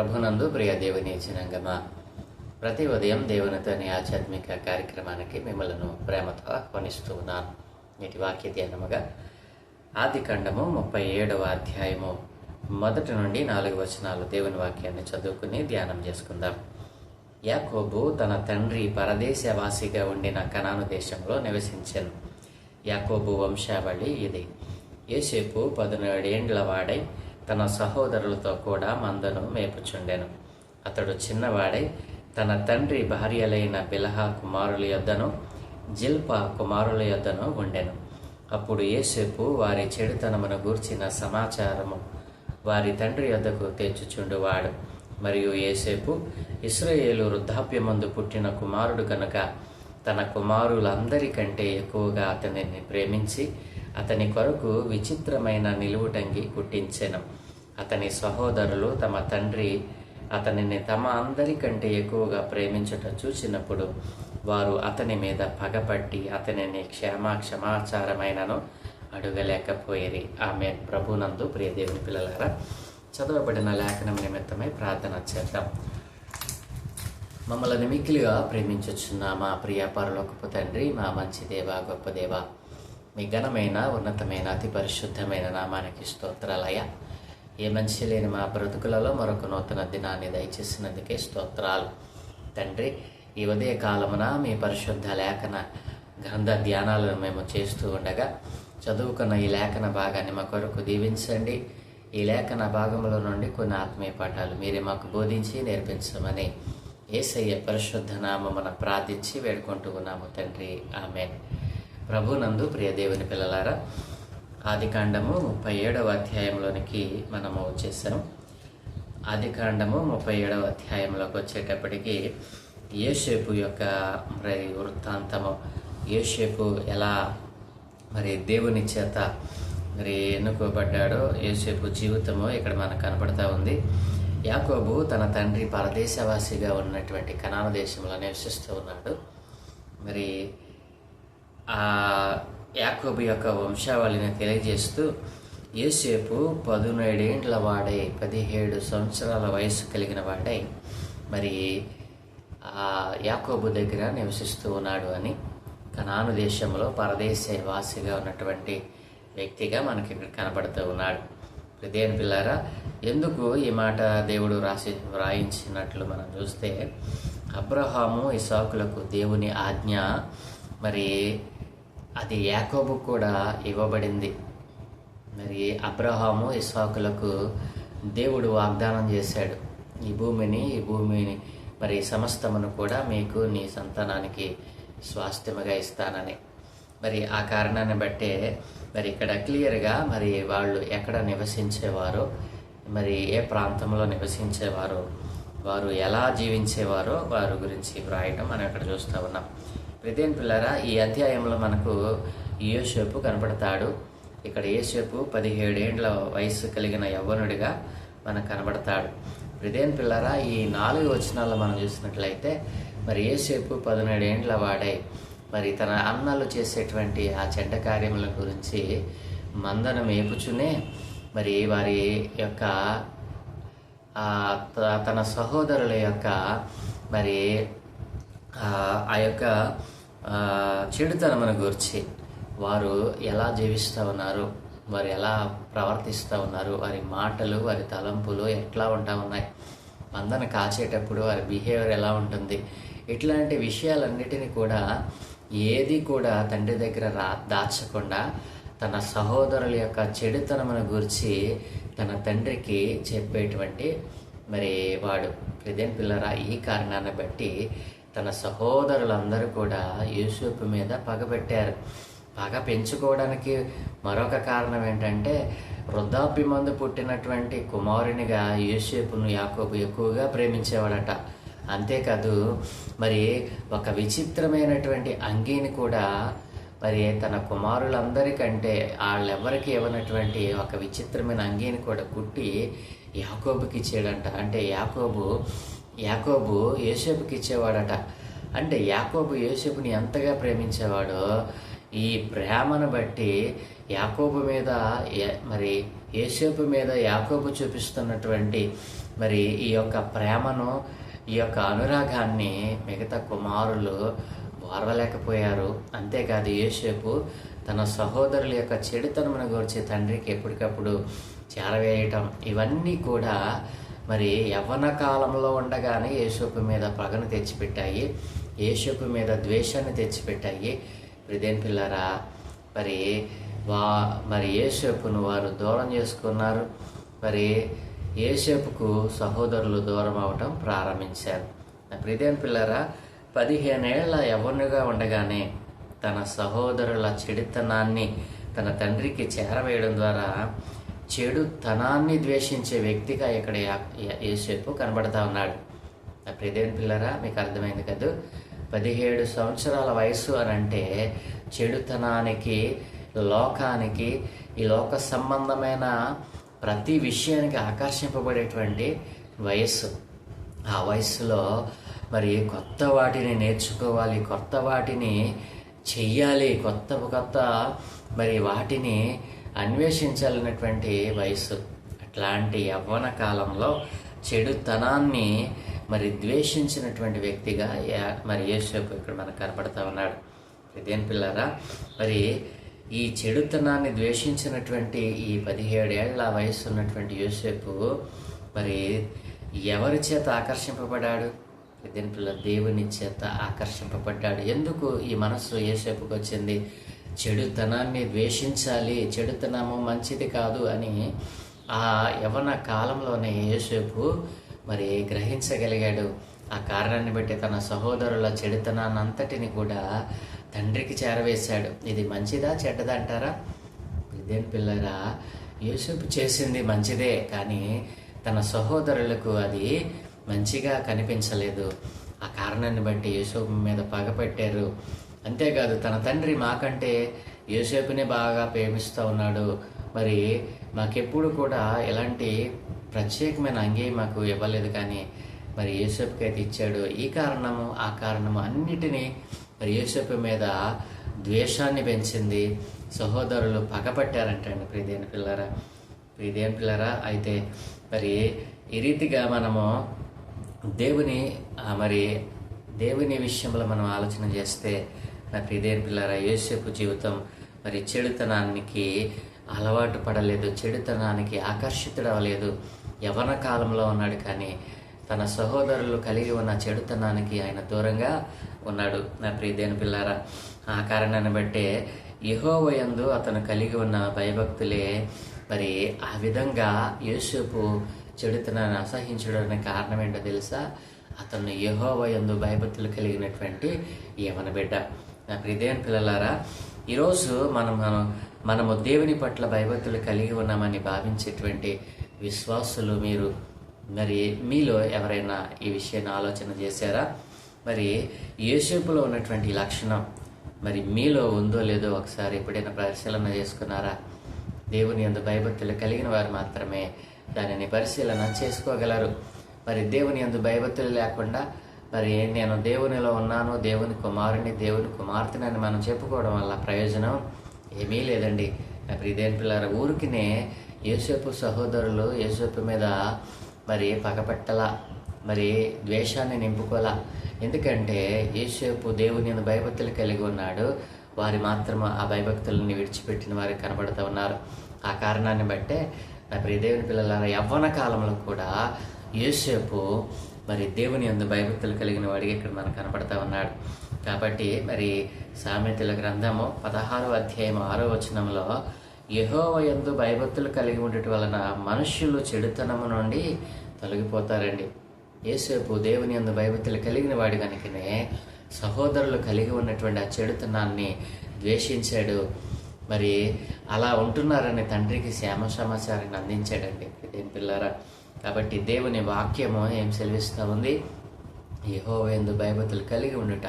ప్రభునందు ప్రియ దేవుని జనాంగమా, ప్రతి ఉదయం దేవునితోని ఆధ్యాత్మిక కార్యక్రమానికి మిమ్మల్ని ప్రేమతో ఆహ్వానిస్తూ ఉన్నాను. నేటి వాక్య ధ్యానముగా ఆదికాండము 37వ అధ్యాయము 1 నుండి 4 వచనాలు దేవుని వాక్యాన్ని చదువుకుని ధ్యానం చేసుకుందాం. యాకోబు తన తండ్రి పరదేశవాసిగా ఉండిన కనాను దేశంలో నివసించెను. యాకోబు వంశావళి ఇది. యోసేపు 17 ఏండ్ల వాడై తన సహోదరులతో కూడా మందను మేపుచుండెను. అతడు చిన్నవాడై తన తండ్రి భార్యలైన బిలహా కుమారుల యొద్దను జిల్పా కుమారుల యొద్దను ఉండెను. అప్పుడు యోసేపు వారి చెడుతనమును గూర్చిన సమాచారము వారి తండ్రి యొద్దకు తెచ్చుచుండువాడు. మరియు యోసేపు ఇశ్రాయేలు వృద్ధాప్యమందు పుట్టిన కుమారుడు కనుక తన కుమారులందరికంటే ఎక్కువగా అతనిని ప్రేమించి అతని కొరకు విచిత్రమైన నిలువుటంగి కుట్టించెను. అతని సహోదరులు తమ తండ్రి అతనిని తమ అందరికంటే ఎక్కువగా ప్రేమించుట చూసినప్పుడు వారు అతని మీద పగపట్టి అతనిని క్షమాచారమైనను అడుగలేకపోయేది. ఆమె ప్రభునందు ప్రియ దేవుని పిల్లలారా, చదవబడిన లేఖనం నిమిత్తమై ప్రార్థన చేద్దాం. మమ్మల్ని మిక్కిలిగా ప్రేమించుచున్న మా ప్రియ పరలోకపు తండ్రి, మా మంచి దేవ, గొప్ప దేవ, మీ ఘనమైన ఉన్నతమైన అతి పరిశుద్ధమైన నామానికి స్తోత్రాలయ్యా. ఏ మంచి లేని మా బ్రతుకులలో మరొక నూతన దినాన్ని దయచేసినందుకే స్తోత్రాలు తండ్రి. ఈ ఉదయ కాలమున మీ పరిశుద్ధ లేఖన గ్రంథ ధ్యానాలను మేము చేస్తూ ఉండగా చదువుకున్న ఈ లేఖన భాగాన్ని మా కొరకు దీవించండి. ఈ లేఖన భాగంలో నుండి కొన్ని ఆత్మీయ పాఠాలు మీరే మాకు బోధించి నేర్పించమని యేసయ్య పరిశుద్ధ నామమున ప్రార్థించి వేడుకుంటూ ఉన్నాము తండ్రి, ఆమేన్. ప్రభునందు ప్రియ దేవుని పిల్లలారా, ఆదికాండము 37వ అధ్యాయంలోనికి మనము వచ్చేసాం. ఆదికాండము 37వ అధ్యాయంలోకి వచ్చేటప్పటికి యోసేపు యొక్క వృత్తాంతము, యోసేపు ఎలా దేవుని చేత ఎన్నుకోబడ్డాడో యోసేపు జీవితము ఇక్కడ మనకు కనపడతా ఉంది. యాకోబు తన తండ్రి పరదేశవాసిగా ఉన్నటువంటి కనాను దేశంలో నివసిస్తూ ఉన్నాడు. ఆ యాకోబు యొక్క వంశావళిని తెలియజేస్తూ యోసేపు 17 ఏండ్ల వాడై 17 సంవత్సరాల వయసు కలిగిన వాడై ఆ యాకోబు దగ్గర నివసిస్తూ ఉన్నాడు అని, కనాను దేశంలో పరదేశవాసిగా ఉన్నటువంటి వ్యక్తిగా మనకి ఇక్కడ కనపడుతూ ఉన్నాడు. దేవుని పిల్లారా, ఎందుకు ఈ మాట దేవుడు వ్రాయించినట్లు మనం చూస్తే, అబ్రహాము ఇసాకులకు దేవుని ఆజ్ఞ అది యాకోబు కూడా ఇవ్వబడింది. అబ్రహాము ఇస్సాకులకు దేవుడు వాగ్దానం చేశాడు, ఈ భూమిని సమస్తమును కూడా మీకు నీ సంతానానికి స్వాస్థ్యముగా ఇస్తానని. ఆ కారణాన్ని బట్టే ఇక్కడ క్లియర్గా వాళ్ళు ఎక్కడ నివసించేవారో, ఏ ప్రాంతంలో నివసించేవారో, వారు ఎలా జీవించేవారో వారి గురించి వ్రాయడం మనం ఇక్కడ చూస్తూ ఉన్నాం. ప్రియమైన పిల్లరా, ఈ అధ్యాయంలో మనకు యోసేపు కనబడతాడు. ఇక్కడ యోసేపు 17 ఏండ్ల వయసు కలిగిన యవ్వనుడిగా మనకు కనబడతాడు. ప్రియమైన పిల్లరా, ఈ 4 వచనాల్లో మనం చూసినట్లయితే యోసేపు 17 ఏండ్ల వాడై తన అన్నలు చేసేటువంటి ఆ చెడ్డ కార్యముల గురించి మందను మేపుచునే వారి యొక్క తన సహోదరుల యొక్క ఆ యొక్క చెడుతనమును గురించి వారు ఎలా జీవిస్తూ ఉన్నారు, వారు ఎలా ప్రవర్తిస్తూ ఉన్నారు, వారి మాటలు, వారి తలంపులు ఎట్లా ఉంటా ఉన్నాయి, మందను కాచేటప్పుడు వారి బిహేవియర్ ఎలా ఉంటుంది, ఇట్లాంటి విషయాలన్నిటినీ కూడా ఏది కూడా తండ్రి దగ్గర దాచకుండా తన సహోదరుల యొక్క చెడుతనమును గురించి తన తండ్రికి చెప్పేటువంటి వాడు. ప్రియమైన పిల్లరా, ఈ కారణాన్ని బట్టి తన సహోదరులందరూ కూడా యోసేపు మీద పగబెట్టారు. పగ పెంచుకోవడానికి మరొక కారణం ఏంటంటే, వృద్ధాప్యమందు పుట్టినటువంటి కుమారునిగా యోసేపును యాకోబు ఎక్కువగా ప్రేమించేవాడట. అంతేకాదు ఒక విచిత్రమైనటువంటి అంగీని కూడా తన కుమారులందరికంటే వాళ్ళెవ్వరికి ఇవ్వనటువంటి ఒక విచిత్రమైన అంగీని కూడా కుట్టి యాకోబుకి ఇచ్చాడంట. అంటే యాకోబు యోసేపుకి ఇచ్చేవాడట. అంటే యాకోబు యోసేపుని ఎంతగా ప్రేమించేవాడో, ఈ ప్రేమను బట్టి యాకోబు మీద యోసేపు మీద యాకోబు చూపిస్తున్నటువంటి మరి ఈ యొక్క ప్రేమను, ఈ యొక్క అనురాగాన్ని మిగతా కుమారులు ఓర్వలేకపోయారు. అంతేకాదు యోసేపు తన సహోదరుల యొక్క చెడుతనమును గురించి తండ్రికి ఎప్పటికప్పుడు చేరవేయటం, ఇవన్నీ కూడా మరి యవ్వన కాలంలో ఉండగానే యోసేపు మీద పగను తెచ్చిపెట్టాయి, యోసేపు మీద ద్వేషాన్ని తెచ్చిపెట్టాయి. ప్రియదేని పిల్లరా, మరి యోసేపును వారు దూరం చేసుకున్నారు. మరి యోసేపుకు సహోదరులు దూరం అవటం ప్రారంభించారు. ప్రియదేని పిల్లరా, 15 ఏళ్ల యవ్వనుగా ఉండగానే తన సహోదరుల చెడుతనాన్ని తన తండ్రికి చేరవేయడం ద్వారా చెడుతనాన్ని ద్వేషించే వ్యక్తిగా ఇక్కడ యోసేపు కనబడతా ఉన్నాడు. ప్రియదేని పిల్లరా, మీకు అర్థమైంది కదా, 17 సంవత్సరాల వయసు అని అంటే చెడుతనానికి, లోకానికి, ఈ లోక సంబంధమైన ప్రతి విషయానికి ఆకర్షింపబడేటువంటి వయస్సు. ఆ వయస్సులో మరి కొత్త వాటిని నేర్చుకోవాలి, కొత్త వాటిని చెయ్యాలి, కొత్త మరి వాటిని అన్వేషించాలన్నటువంటి వయస్సు. అట్లాంటి యవ్వన కాలంలో చెడుతనాన్ని మరి ద్వేషించినటువంటి వ్యక్తిగా మరి యోసేపు ఇక్కడ మనకు కనపడతా ఉన్నాడు. ఇదేం పిల్లరా, మరి ఈ చెడుతనాన్ని ద్వేషించినటువంటి ఈ 17 ఏళ్ల వయసు ఉన్నటువంటి యోసేపు మరి ఎవరి చేత ఆకర్షింపబడ్డాడు? ఇదేం పిల్ల, దేవుని చేత ఆకర్షింపబడ్డాడు. ఎందుకు ఈ మనస్సు యోసేపుకి వచ్చింది? చెడుతనాన్ని ద్వేషించాలి, చెడుతనము మంచిది కాదు అని ఆ యవ్వన కాలంలోనే యోసేపు మరి గ్రహించగలిగాడు. ఆ కారణాన్ని బట్టి తన సహోదరుల చెడుతనాన్ని అంతటిని కూడా తండ్రికి చేరవేశాడు. ఇది మంచిదా చెడ్డదా అంటారా? ఇదేం పిల్లరా, యోసేపు చేసింది మంచిదే, కానీ తన సహోదరులకు అది మంచిగా కనిపించలేదు. ఆ కారణాన్ని బట్టి యోసేపు మీద పగపెట్టారు. అంతేకాదు తన తండ్రి మాకంటే యోసేపునే బాగా ప్రేమిస్తూ ఉన్నాడు, మరి మాకెప్పుడు కూడా ఎలాంటి ప్రత్యేకమైన అంగీ మాకు ఇవ్వలేదు, కానీ మరి యోసేపుకి అయితే ఇచ్చాడు. ఈ కారణము ఆ కారణము అన్నిటినీ మరి యోసేపు మీద ద్వేషాన్ని పెంచింది. సహోదరులు పగపట్టారంటండి. ప్రియదేని పిల్లరా, అయితే మరి ఈ రీతిగా మనము దేవుని విషయంలో మనం ఆలోచన చేస్తే నా ప్రియదేని పిల్లరా, యోసేపు జీవితం మరి చెడుతనానికి అలవాటు పడలేదు, చెడుతనానికి ఆకర్షితుడవలేదు. యవ్వన కాలంలో ఉన్నాడు, కానీ తన సహోదరులు కలిగి ఉన్న చెడుతనానికి ఆయన దూరంగా ఉన్నాడు. నా ప్రియదేని పిల్లరా, ఆ కారణాన్ని బట్టే యెహోవా యందు అతను కలిగి ఉన్న భయభక్తులే మరి ఆ విధంగా యోసేపు చెడుతనాన్ని అసహించడానికి కారణం ఏంటో తెలుసా? అతను యెహోవా యందు భయభక్తులు కలిగినటువంటి యవన బిడ్డ. నా ప్రియదేని పిల్లలారా, ఈరోజు మనము దేవుని పట్ల భయభక్తులు కలిగి ఉన్నామని భావించేటువంటి విశ్వాసులు మీలో ఎవరైనా ఈ విషయాన్ని ఆలోచన చేశారా? మరి యోసేపులో ఉన్నటువంటి లక్షణం మరి మీలో ఉందో లేదో ఒకసారి ఎప్పుడైనా పరిశీలన చేసుకున్నారా? దేవుని యందు భయభక్తులు కలిగిన వారు మాత్రమే దానిని పరిశీలన చేసుకోగలరు. మరి దేవుని యందు భయభక్తులు లేకుండా మరి నేను దేవునిలో ఉన్నాను, దేవుని కుమారుని, దేవుని కుమార్తెనని మనం చెప్పుకోవడం వల్ల ప్రయోజనం ఏమీ లేదండి. ప్రియదేని పిల్లల, ఊరికినే యోసేపు సహోదరులు యోసేపు మీద మరి పగపట్టలా, మరి ద్వేషాన్ని నింపుకోలా. ఎందుకంటే యోసేపు దేవుని యందు భయభక్తులు కలిగి ఉన్నాడు, వారి మాత్రం ఆ భయభక్తులని విడిచిపెట్టిన వారు కనబడుతూ ఉన్నారు. ఆ కారణాన్ని బట్టే నా ప్రియదేవుని పిల్లల యవ్వన కాలంలో కూడా యోసేపు మరి దేవుని యందు భయభక్తులు కలిగిన వాడికి ఇక్కడ మనకు కనపడతా ఉన్నాడు. కాబట్టి మరి సామెతల గ్రంథము 16వ అధ్యాయం 6వ వచనంలో యెహోవా యందు భయభక్తులు కలిగి ఉండటం వలన మనుష్యులు చెడుతనము నుండి తొలగిపోతారండి. యోసేపు దేవుని యందు భయభక్తులు కలిగిన వాడి కనుకనే సహోదరులు కలిగి ఉన్నటువంటి ఆ చెడుతనాన్ని ద్వేషించాడు. మరి అలా ఉంటున్నారని తండ్రికి క్షేమ సమాచారాన్ని అందించాడండి. దేని పిల్లారా, కాబట్టి దేవుని వాక్యము ఏం సెలవిస్తూ ఉంది? యెహోవా యందు భయభక్తులు కలిగి ఉండుట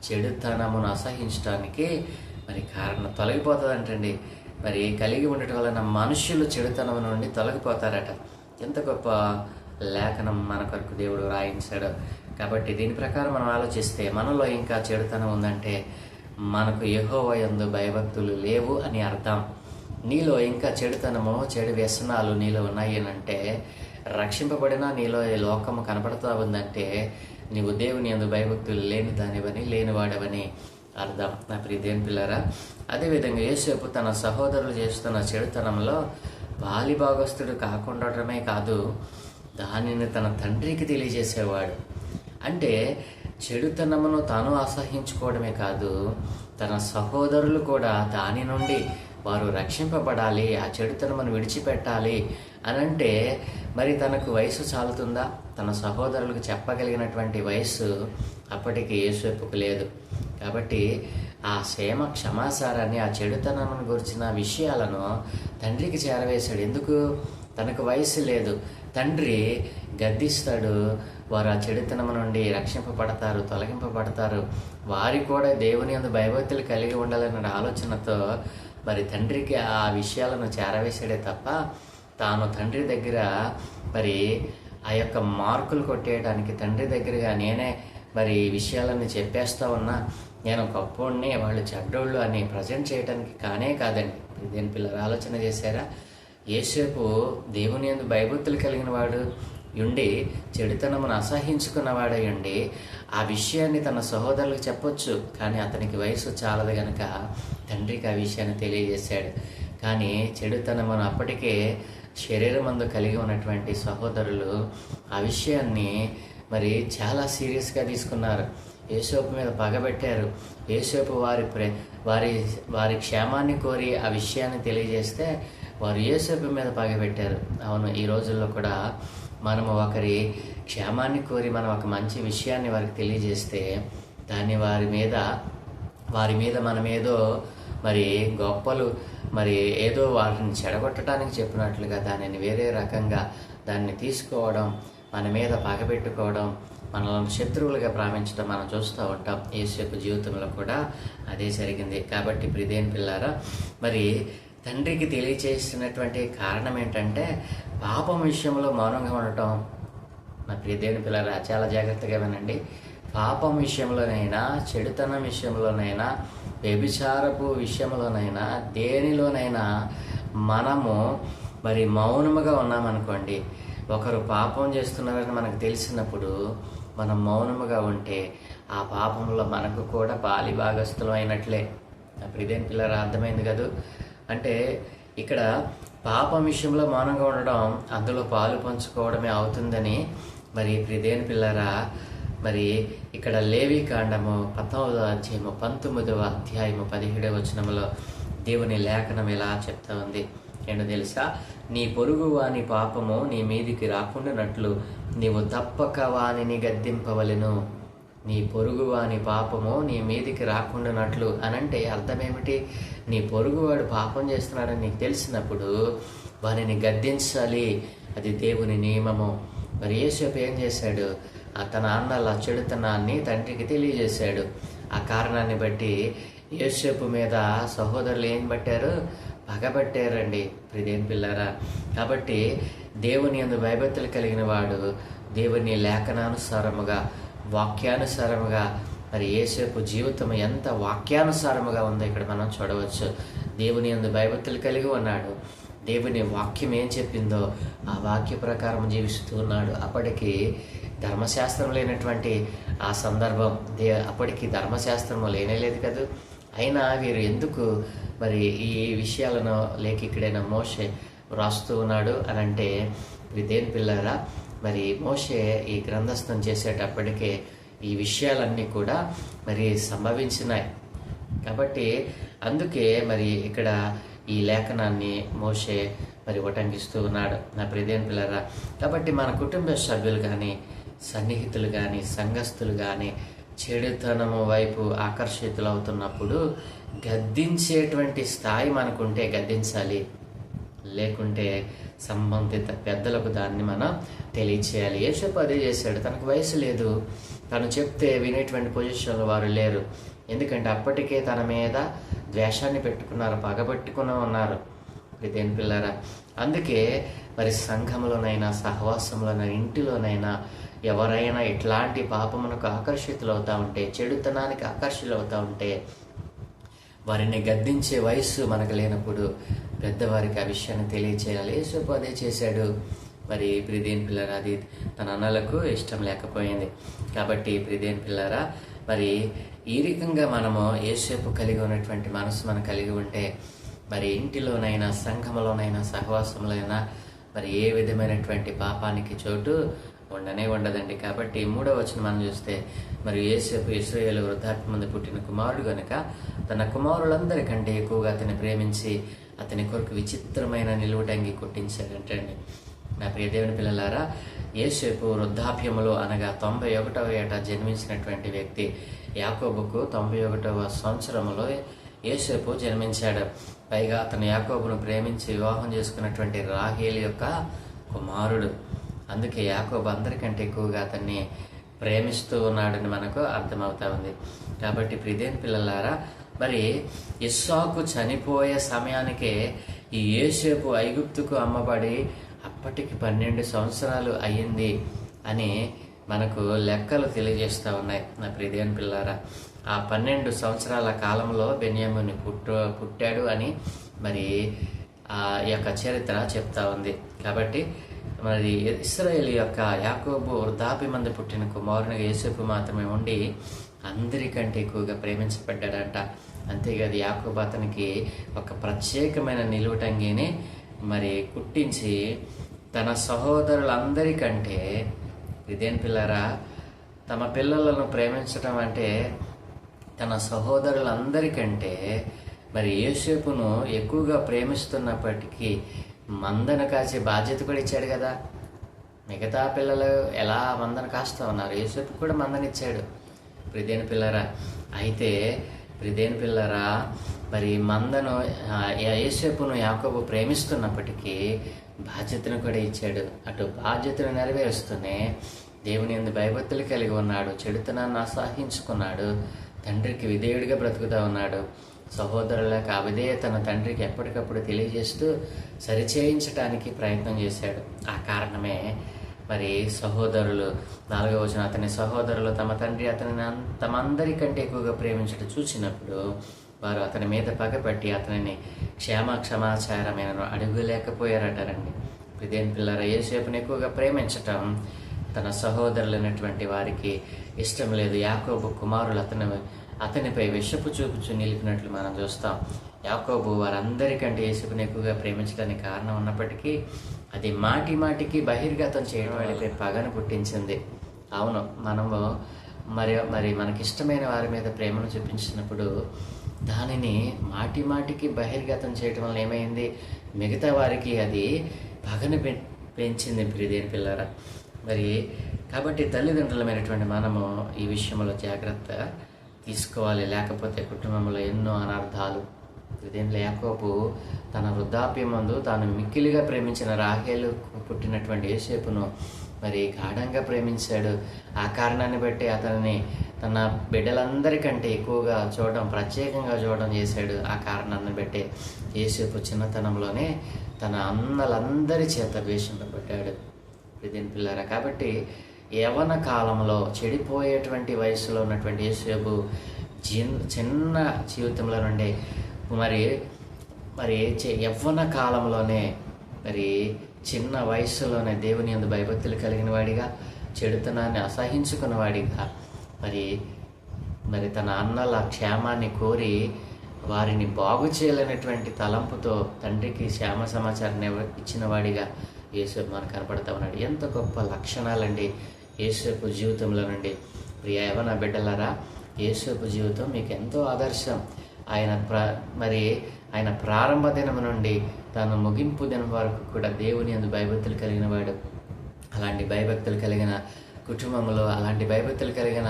చెడుతనమును అసహించడానికి మరి కారణం తొలగిపోతుందంటండి. మరి కలిగి ఉండటం వలన మనుషులు చెడుతనం నుండి తొలగిపోతారట. ఎంత గొప్ప లేఖనం మన కొరకు దేవుడు రాయించాడు. కాబట్టి దీని ప్రకారం మనం ఆలోచిస్తే మనలో ఇంకా చెడుతనం ఉందంటే మనకు యెహోవా యందు భయభక్తులు లేవు అని అర్థం. నీలో ఇంకా చెడుతనము, చెడు వ్యసనాలు నీలో ఉన్నాయి అని అంటే, రక్షింపబడినా నీలో ఈ లోకము కనపడుతూ ఉందంటే నీవు దేవుని యందు భయభక్తులు లేని దానివని, లేనివాడవని అర్థం. నా ప్రియ దేవుని పిల్లరా, అదేవిధంగా యోసేపు తన సహోదరులు చేస్తున్న చెడుతనంలో బాలిభాగస్తుడు కాకుండటమే కాదు, దానిని తన తండ్రికి తెలియజేసేవాడు. అంటే చెడుతనమును తాను అసహించుకోవడమే కాదు, తన సహోదరులు కూడా దాని నుండి వారు రక్షింపబడాలి, ఆ చెడుతనమును విడిచిపెట్టాలి అనంటే మరి తనకు వయసు చాలుతుందా? తన సహోదరులకు చెప్పగలిగినటువంటి వయస్సు అప్పటికి యోసేపుకు లేదు. కాబట్టి ఆ క్షమాసారాన్ని, ఆ చెడుతనమును గురించిన విషయాలను తండ్రికి చేరవేశాడు. ఎందుకు? తనకు వయసు లేదు. తండ్రి గద్దిస్తాడు, వారు ఆ చెడుతనము నుండి రక్షింపబడతారు, తొలగింపబడతారు, వారి కూడా దేవుని యందు భయభక్తులు కలిగి ఉండాలన్న ఆలోచనతో మరి తండ్రికి ఆ విషయాలను చేరవేశాడే తప్ప తాను తండ్రి దగ్గర మరి ఆ యొక్క మార్కులు కొట్టేయడానికి, తండ్రి దగ్గరగా నేనే మరి ఈ విషయాలన్నీ చెప్పేస్తా ఉన్నా, నేను గొప్పోడిని, వాళ్ళు చెడ్డోళ్ళు అని ప్రజెంట్ చేయడానికి కాదండి. దేని పిల్లలు ఆలోచన చేశారా? యోసేపు దేవుని యందు భయభక్తులు కలిగిన వాడు ఉండి, చెడుతనమును అసహించుకున్నవాడై ఉండి ఆ విషయాన్ని తన సహోదరులకు చెప్పొచ్చు, కానీ అతనికి వయసు చాలదు గనక తండ్రికి ఆ విషయాన్ని తెలియజేశాడు. కానీ చెడుతనమును అప్పటికే శరీరమందు కలిగి ఉన్నటువంటి సహోదరులు ఆ విషయాన్ని మరి చాలా సీరియస్గా తీసుకున్నారు. యోసేపు మీద పగబెట్టారు. యోసేపు వారి క్షేమాన్ని కోరి ఆ విషయాన్ని తెలియజేస్తే వారు యోసేపు మీద పగబెట్టారు. అవును, ఈ రోజుల్లో కూడా మనము ఒకరి క్షేమాన్ని కోరి మనం ఒక మంచి విషయాన్ని వారికి తెలియజేస్తే దాన్ని వారి మీద మనమేదో మరి గొప్పలు మరి ఏదో వారిని చెడగొట్టడానికి చెప్పినట్లుగా దానిని వేరే రకంగా దాన్ని తీసుకోవడం, మన మీద పగబెట్టుకోవడం, మనల్ని శత్రువులుగా భావించడం మనం చూస్తూ ఉంటాం. యేసేపు జీవితంలో కూడా అదే జరిగింది. కాబట్టి ప్రియదేని పిల్లారా, మరి తండ్రికి తెలియచేస్తున్నటువంటి కారణం ఏంటంటే పాపం విషయంలో మౌనంగా ఉండటం. నా ప్రియదేని పిల్లారా, చాలా జాగ్రత్తగా వినండి. పాపం విషయంలోనైనా, చెడుతనం విషయంలోనైనా, వ్యభిచారపు విషయంలోనైనా, దేనిలోనైనా మనము మరి మౌనముగా ఉన్నామనుకోండి, ఒకరు పాపం చేస్తున్నారని మనకు తెలిసినప్పుడు మనం మౌనముగా ఉంటే ఆ పాపంలో మనకు కూడా పాలిభాగస్థులం అయినట్లే. అప్పుడు ఇదేం పిల్లలు అర్థమైంది కదూ? అంటే ఇక్కడ పాపం విషయంలో మౌనంగా ఉండడం అందులో పాలు పంచుకోవడమే అవుతుందని మరి ప్రిదేని పిల్లరా, మరి ఇక్కడ లేవి కాండము 19వ అధ్యాయము 19వ అధ్యాయము 17వ వచనములో దేవుని లేఖనం ఇలా చెప్తా ఉంది. ఏంటో తెలుసా? నీ పొరుగు వాని పాపము నీ మీదికి రాకుండానట్లు నీవు తప్పక వానిని గద్దింపవలెను. నీ పొరుగు వాని పాపము నీ మీదికి రాకుండానట్లు అనంటే అర్థం ఏమిటి? నీ పొరుగువాడు పాపం చేస్తున్నాడని నీకు తెలిసినప్పుడు వానిని గద్దించాలి. అది దేవుని నియమము. మరి యేసేపు ఏం చేశాడు? తన అన్నల చెడుతనాన్ని తండ్రికి తెలియజేశాడు. ఆ కారణాన్ని బట్టి యేసేపు మీద సహోదరులు ఏం పట్టారు? పగబట్టారండి ప్రియదేని పిల్లారా. కాబట్టి దేవుని యందు భయభక్తులు కలిగిన వాడు దేవుని లేఖనానుసారముగా, వాక్యానుసారముగా, మరి యేసేపు జీవితం ఎంత వాక్యానుసారముగా ఉందో ఇక్కడ మనం చూడవచ్చు. దేవుని యందు భయభక్తులు కలిగి ఉన్నాడు. దేవుని వాక్యం ఏం చెప్పిందో ఆ వాక్య ప్రకారం జీవిస్తూ ఉన్నాడు. అప్పటికి ధర్మశాస్త్రం లేనటువంటి ఆ సందర్భం, అప్పటికి ధర్మశాస్త్రము లేనేలేదు కదా. అయినా వీరు ఎందుకు మరి ఈ విషయాలను లేక ఇక్కడైనా మోషే వ్రాస్తూ ఉన్నాడు అని అంటే, దేని పిల్లారా, మరి మోషే ఈ గ్రంథస్థం చేసేటప్పటికే ఈ విషయాలన్నీ కూడా మరి సంభవించినాయి. కాబట్టి అందుకే మరి ఇక్కడ ఈ లేఖనాన్ని మోషే మరి ఉటంకిస్తూ ఉన్నాడు. నా ప్రియదేని పిల్లరా, కాబట్టి మన కుటుంబ సభ్యులు కానీ, సన్నిహితులు కానీ, సంఘస్థులు కానీ చెడుతనము వైపు ఆకర్షితులు అవుతున్నప్పుడు గద్దించేటువంటి స్థాయి మనకుంటే గద్దించాలి, లేకుంటే సంబంధిత పెద్దలకు దాన్ని మనం తెలియచేయాలి. యేసేపు అదే చేశాడు. తనకు వయసు లేదు, తను చెప్తే వినేటువంటి పొజిషన్లో వారు లేరు. ఎందుకంటే అప్పటికే తన మీద ద్వేషాన్ని పెట్టుకున్నారు, పగబట్టుకుని ఉన్నారు. దేని పిల్లరా, అందుకే మరి సంఘంలోనైనా, సహవాసంలోనైనా, ఇంటిలోనైనా ఎవరైనా ఇట్లాంటి పాపమునకు ఆకర్షితులు అవుతూ ఉంటే, చెడుతనానికి ఆకర్షితులు అవుతూ ఉంటే వారిని గద్దించే వయస్సు మనకు లేనప్పుడు పెద్దవారికి ఆ విషయాన్ని తెలియచేయాలి. యేసేపు అదే చేశాడు. మరి ప్రియదేని పిల్లరా, అది తన అన్నలకు ఇష్టం లేకపోయింది. కాబట్టి ప్రియదేని పిల్లరా, మరి ఈ రకంగా మనము యేసేపు కలిగి ఉన్నటువంటి మనసు మనం కలిగి ఉంటే మరి ఇంటిలోనైనా, సంఘములోనైనా, సహవాసంలోనైనా మరి ఏ విధమైనటువంటి పాపానికి చోటు ఉండదండి. కాబట్టి 3వ వచనం మనం చూస్తే, మరి యేసేపు ఇశ్రాయేలు వృద్ధాప్యమందు పుట్టిన కుమారుడు గనుక తన కుమారులందరికంటే ఎక్కువగా అతన్ని ప్రేమించి అతని కొరకు విచిత్రమైన నిలువుటంగి కుట్టించాడంటండి. నా ప్రియ దేవుని పిల్లలారా, యేసేపు వృద్ధాప్యములో అనగా 91వ ఏట జన్మించినటువంటి వ్యక్తి. యాకోబుకు 91వ సంవత్సరంలో యేసేపు జన్మించాడు. పైగా అతను యాకోబును ప్రేమించి వివాహం చేసుకున్నటువంటి రాహేలు యొక్క కుమారుడు. అందుకే యాకోబు అందరికంటే ఎక్కువగా అతన్ని ప్రేమిస్తూ ఉన్నాడని మనకు అర్థమవుతా ఉంది. కాబట్టి ప్రియదేని పిల్లలారా, మరి ఇస్సాకు చనిపోయే సమయానికే ఈ యేసేపు ఐగుప్తుకు అమ్మబడి అప్పటికి 12 సంవత్సరాలు అయ్యింది అని మనకు లెక్కలు తెలియజేస్తూ ఉన్నాయి. నా ప్రియదేని పిల్లారా, ఆ 12 సంవత్సరాల కాలంలో బెన్యామీను పుట్టాడు అని మరి ఆ యొక్క చరిత్ర చెప్తా ఉంది. కాబట్టి మరి ఇశ్రాయేలు యొక్క యాకోబు వృద్ధాప్యమందు పుట్టిన కుమారునిగా యేసేపు మాత్రమే ఉండి అందరికంటే ఎక్కువగా ప్రేమించబడ్డాడంట. అంతేకాదు, యాకోబు అతనికి ఒక ప్రత్యేకమైన నిలువుటంగిని మరి కుట్టించి తన సహోదరులందరికంటే, ఇదేం పిల్లరా, తమ పిల్లలను ప్రేమించడం అంటే తన సహోదరులందరికంటే మరి యేసేపును ఎక్కువగా ప్రేమిస్తున్నప్పటికీ మందను కాసే బాధ్యత కూడా ఇచ్చాడు కదా. మిగతా పిల్లలు ఎలా మందను కాస్తా ఉన్నారు, యేసేపు కూడా మందనిచ్చాడు. ప్రియదేని పిల్లరా, అయితే ప్రియదేని పిల్లరా, మరి మందను యేసేపును యాకోబు ప్రేమిస్తున్నప్పటికీ బాధ్యతను కూడా ఇచ్చాడు. అటు బాధ్యతను నెరవేరుస్తూనే దేవుని యందు భయభక్తులు కలిగి ఉన్నాడు, చెడుతనాన్ని అసహించుకున్నాడు, తండ్రికి విధేయుడిగా బ్రతుకుతూ ఉన్నాడు. సహోదరులకు అవిధేయతను తండ్రికి ఎప్పటికప్పుడు తెలియజేస్తూ సరిచేయించడానికి ప్రయత్నం చేశాడు. ఆ కారణమే మరి సహోదరులు 4వ వచనం, అతని సహోదరులు తమ తండ్రి అతనిని తమందరికంటే ఎక్కువగా ప్రేమించడం చూసినప్పుడు వారు అతని మీద పగపట్టి అతనిని క్షమాచారమైన అడుగులేకపోయారటారండి. ఇదేం పిల్లరా, యేసేపుని ఎక్కువగా ప్రేమించటం తన సహోదరులైనటువంటి వారికి ఇష్టం లేదు. యాకోబు కుమారులు అతనిపై విషపు చూపుచు నిలిపినట్లు మనం చూస్తాం. యాకోబు వారందరికంటే యేసేపుని ఎక్కువగా ప్రేమించడానికి కారణం ఉన్నప్పటికీ అది మాటి మాటికి బహిర్గతం చేయడం వాడిపై పగను పుట్టించింది. అవును, మనము మరి మనకిష్టమైన వారి మీద ప్రేమను చూపించినప్పుడు దానిని మాటి మాటికి బహిర్గతం చేయటం వల్ల ఏమైంది, మిగతా వారికి అది పగను పెంచింది. ప్రియదేని పిల్లరా, మరి కాబట్టి తల్లిదండ్రులమైనటువంటి మనము ఈ విషయంలో జాగ్రత్త తీసుకోవాలి. లేకపోతే కుటుంబంలో ఎన్నో అనర్థాలు. ఇదేంట్లో యాకోబు తన వృద్ధాప్యమందు తాను మిక్కిలిగా ప్రేమించిన రాహేలు పుట్టినటువంటి యేసేపును మరి గాఢంగా ప్రేమించాడు. ఆ కారణాన్ని బట్టి అతనిని తన బిడ్డలందరికంటే ఎక్కువగా ప్రత్యేకంగా చూడడం చేశాడు. ఆ కారణాన్ని బట్టి యేసేపు చిన్నతనంలోనే తన అన్నలందరి చేత ద్వేషింపబడ్డాడు. ఇదేం పిల్లరా, కాబట్టి యవ్వన కాలంలో చెడిపోయేటువంటి వయసులో ఉన్నటువంటి యేసేపు చిన్న జీవితంలో నుండి మరి యవ్వన కాలంలోనే మరి చిన్న వయసులోనే దేవుని యందు భయభక్తులు కలిగిన వాడిగా, చెడుతనాన్ని అసహించుకున్నవాడిగా మరి తన అన్నల క్షేమాన్ని కోరి వారిని బాగు చేయాలనేటువంటి తలంపుతో తండ్రికి క్షేమ సమాచారాన్ని ఇచ్చిన వాడిగా యేసేపు మనకు కనపడతా ఉన్నాడు. ఎంత గొప్ప లక్షణాలండి యేసేపు జీవితంలో నుండి. ప్రియ యవ్వన బిడ్డలారా, యేసేపు జీవితం మీకు ఎంతో ఆదర్శం. ఆయన ప్రారంభ దినం నుండి తాను ముగింపు దినం వరకు కూడా దేవుని యందు భయభక్తులు కలిగిన వాడు. అలాంటి భయభక్తులు కలిగిన కుటుంబంలో, అలాంటి భయభక్తులు కలిగిన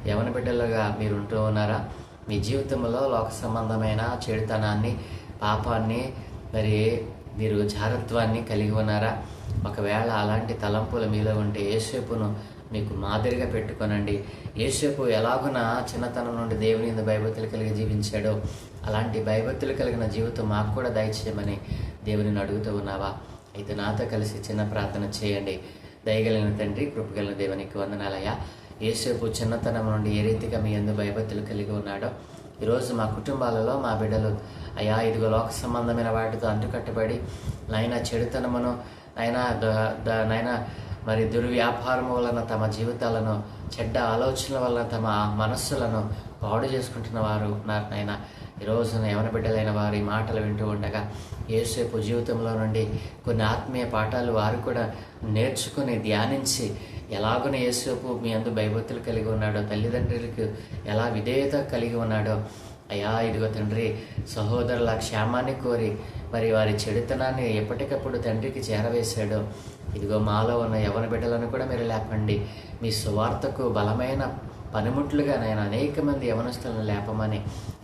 యవ్వన బిడ్డలుగా మీరు ఉంటూ ఉన్నారా? మీ జీవితంలో లోక సంబంధమైన చెడుతనాన్ని, పాపాన్ని, మీరు జారత్వాన్ని కలిగి ఉన్నారా? ఒకవేళ అలాంటి తలంపులు మీలో ఉంటే యేసేపును మీకు మాదిరిగా పెట్టుకోనండి. యేసేపు ఎలాగున చిన్నతనం నుండి దేవుని యందు భయభక్తులు కలిగి జీవించాడో అలాంటి భయభక్తులు కలిగిన జీవితం మాకు కూడా దయచేయమని దేవునిని అడుగుతూ ఉన్నావా? అయితే నాతో కలిసి చిన్న ప్రార్థన చేయండి. దయగలిగిన తండ్రి, కృపగలిగిన దేవునికి వందనాలయ్యా. యేసేపు చిన్నతనం నుండి ఏ రీతిగా మీ యందు భయభక్తులు కలిగి ఉన్నాడో ఈరోజు మా కుటుంబాలలో మా బిడ్డలు అయా ఇదిగో లోక సంబంధమైన వాటితో అంటుకట్టబడి నాయన చెడుతనమును నాయన మరి దుర్వ్యాపారము వలన తమ జీవితాలను చెడ్డ ఆలోచనల వలన తమ మనస్సులను పాడు చేసుకుంటున్న వారు ఉన్నారు నాయన. ఈరోజున యవన బిడ్డలైన వారి మాటలు వింటూ ఉండగా యేసేపు జీవితంలో నుండి కొన్ని ఆత్మీయ పాఠాలు వారు కూడా నేర్చుకుని ధ్యానించి ఎలాగున యేసేపు మీ అందు భయభక్తులు కలిగి ఉన్నాడో, తల్లిదండ్రులకు ఎలా విధేయత కలిగి ఉన్నాడో, అయ్యా ఇదిగో తండ్రి సహోదరుల క్షేమాన్ని కోరి మరి వారి చెడుతనాన్ని ఎప్పటికప్పుడు తండ్రికి చేరవేశాడో, ఇదిగో మాలో ఉన్న యవన బిడ్డలను కూడా మీరు లేపండి. మీ సువార్తకు బలమైన పనిముట్లుగా నేను అనేక మంది యవనస్తులను లేపమని,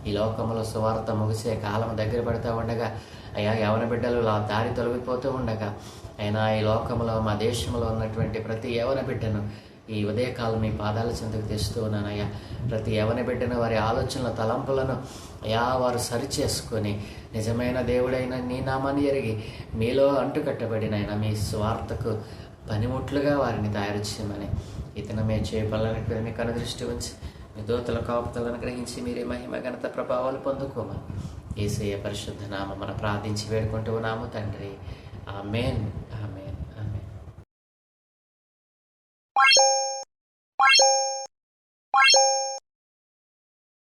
ఈ లోకంలో సువార్త ముగిసే కాలం దగ్గర పడుతూ ఉండగా అయ్యా యవన బిడ్డలు దారి తొలగిపోతూ ఉండగా అయినా ఈ లోకంలో మా దేశంలో ఉన్నటువంటి ప్రతి యవన బిడ్డను ఈ ఉదయకాలం మీ పాదాల చెంతకు తెస్తూ ఉన్నానయ్యా. ప్రతి యవన బిడ్డను వారి ఆలోచనల తలంపులను అయా వారు సరిచేసుకొని నిజమైన దేవుడైన నీ నామాన్ని ఎరిగి మీలో అంటుకట్టబడినైనా మీ స్వార్థకు పనిముట్లుగా వారిని తయారు చేయమని ఇతను మేము చేయబడాలని మీకు అనుదృష్టి ఉంచి మీ దూతల కాపుతలను గ్రహించి మీరే మహిమ ఘనత ప్రభావాలు పొందుకోమని యేసయ్య పరిశుద్ధ నామమున ప్రార్థించి వేడుకుంటూ ఉన్నాము తండ్రి. ఆమేన్. ఆమేన్.